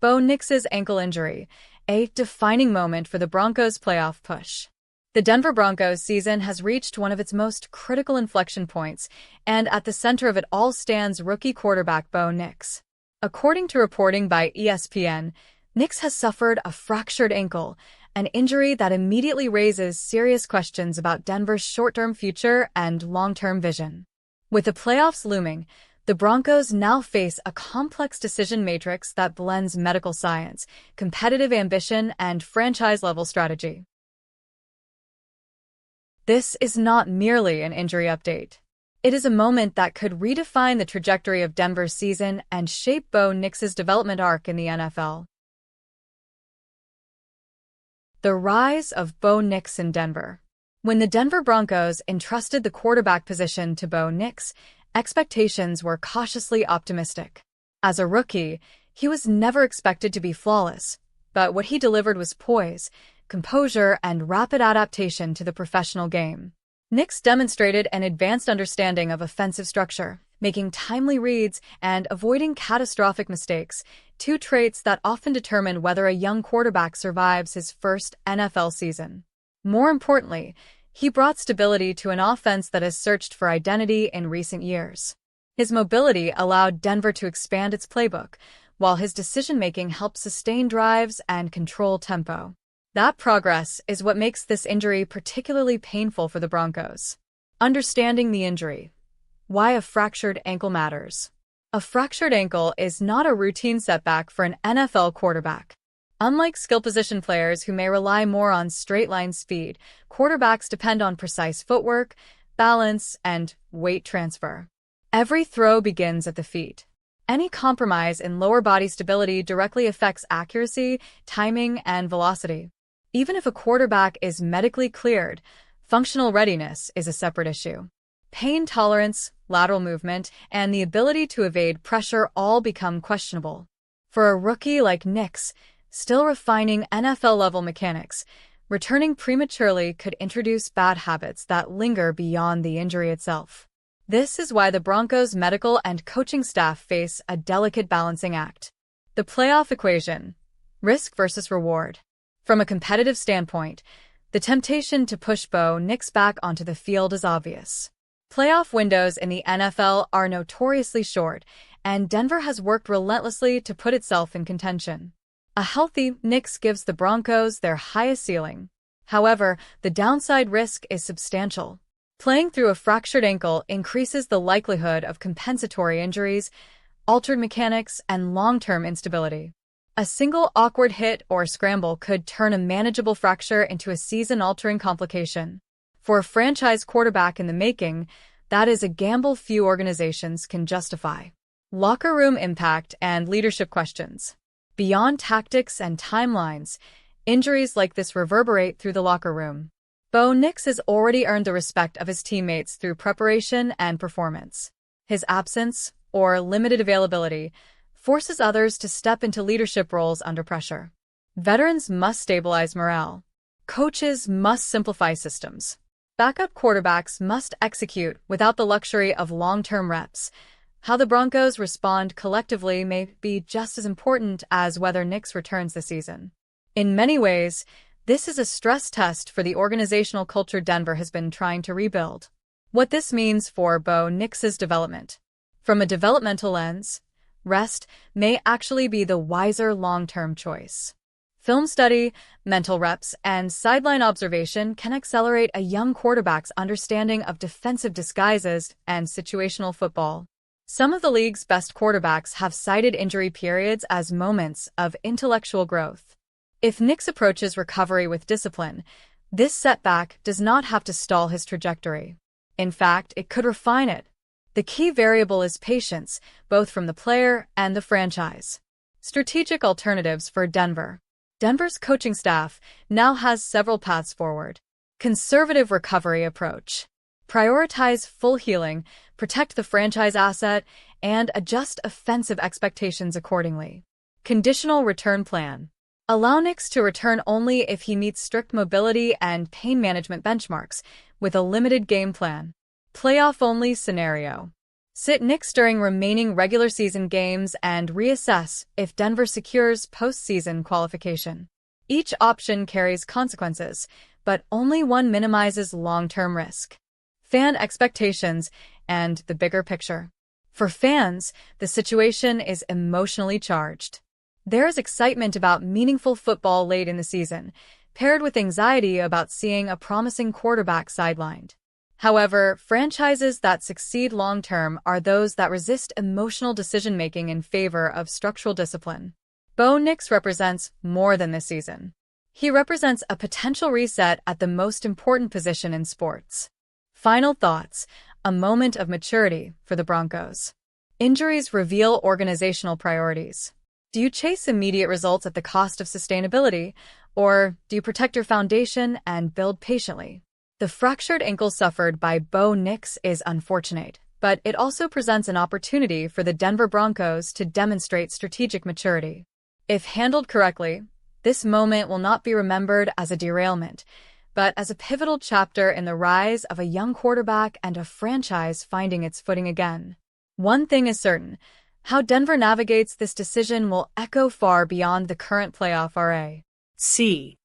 Bo Nix's ankle injury, a defining moment for the Broncos' playoff push. The Denver Broncos season has reached one of its most critical inflection points, and at the center of it all stands rookie quarterback Bo Nix. According to reporting by ESPN, Nix has suffered a fractured ankle, an injury that immediately raises serious questions about Denver's short-term future and long-term vision. With the playoffs looming, the Broncos now face a complex decision matrix that blends medical science, competitive ambition, and franchise-level strategy. This is not merely an injury update. It is a moment that could redefine the trajectory of Denver's season and shape Bo Nix's development arc in the NFL. The rise of Bo Nix in Denver. When the Denver Broncos entrusted the quarterback position to Bo Nix, expectations were cautiously optimistic. As a rookie, he was never expected to be flawless, but what he delivered was poise, composure, and rapid adaptation to the professional game. Nix demonstrated an advanced understanding of offensive structure, making timely reads and avoiding catastrophic mistakes, two traits that often determine whether a young quarterback survives his first NFL season. More importantly, he brought stability to an offense that has searched for identity in recent years. His mobility allowed Denver to expand its playbook, while his decision-making helped sustain drives and control tempo. That progress is what makes this injury particularly painful for the Broncos. Understanding the injury. Why a fractured ankle matters. A fractured ankle is not a routine setback for an NFL quarterback. Unlike skill position players who may rely more on straight-line speed, quarterbacks depend on precise footwork, balance, and weight transfer. Every throw begins at the feet. Any compromise in lower body stability directly affects accuracy, timing, and velocity. Even if a quarterback is medically cleared, functional readiness is a separate issue. Pain tolerance, lateral movement, and the ability to evade pressure all become questionable. For a rookie like Nix, still refining NFL-level mechanics, returning prematurely could introduce bad habits that linger beyond the injury itself. This is why the Broncos' medical and coaching staff face a delicate balancing act. The playoff equation: risk versus reward. From a competitive standpoint, the temptation to push Bo Nix back onto the field is obvious. Playoff windows in the NFL are notoriously short, and Denver has worked relentlessly to put itself in contention. A healthy Nix gives the Broncos their highest ceiling. However, the downside risk is substantial. Playing through a fractured ankle increases the likelihood of compensatory injuries, altered mechanics, and long-term instability. A single awkward hit or scramble could turn a manageable fracture into a season-altering complication. For a franchise quarterback in the making, that is a gamble few organizations can justify. Locker room impact and leadership questions. Beyond tactics and timelines, injuries like this reverberate through the locker room. Bo Nix has already earned the respect of his teammates through preparation and performance. His absence, or limited availability, forces others to step into leadership roles under pressure. Veterans must stabilize morale. Coaches must simplify systems. Backup quarterbacks must execute without the luxury of long-term reps. How the Broncos respond collectively may be just as important as whether Nix returns this season. In many ways, this is a stress test for the organizational culture Denver has been trying to rebuild. What this means for Bo Nix's development. From a developmental lens, rest may actually be the wiser long-term choice. Film study, mental reps, and sideline observation can accelerate a young quarterback's understanding of defensive disguises and situational football. Some of the league's best quarterbacks have cited injury periods as moments of intellectual growth. If Nix approaches recovery with discipline, this setback does not have to stall his trajectory. In fact, it could refine it. The key variable is patience, both from the player and the franchise. Strategic alternatives for Denver. Denver's coaching staff now has several paths forward. Conservative recovery approach. Prioritize full healing, protect the franchise asset, and adjust offensive expectations accordingly. Conditional return plan. Allow Nix to return only if he meets strict mobility and pain management benchmarks, with a limited game plan. Playoff-only scenario. Sit Nix during remaining regular season games and reassess if Denver secures postseason qualification. Each option carries consequences, but only one minimizes long-term risk. Fan expectations and the bigger picture. For fans, the situation is emotionally charged. There is excitement about meaningful football late in the season, paired with anxiety about seeing a promising quarterback sidelined. However, franchises that succeed long-term are those that resist emotional decision-making in favor of structural discipline. Bo Nix represents more than this season. He represents a potential reset at the most important position in sports. Final thoughts, a moment of maturity for the Broncos. Injuries reveal organizational priorities. Do you chase immediate results at the cost of sustainability, or do you protect your foundation and build patiently? The fractured ankle suffered by Bo Nix is unfortunate, but it also presents an opportunity for the Denver Broncos to demonstrate strategic maturity. If handled correctly, this moment will not be remembered as a derailment, but as a pivotal chapter in the rise of a young quarterback and a franchise finding its footing again. One thing is certain, how Denver navigates this decision will echo far beyond the current playoff RA. C.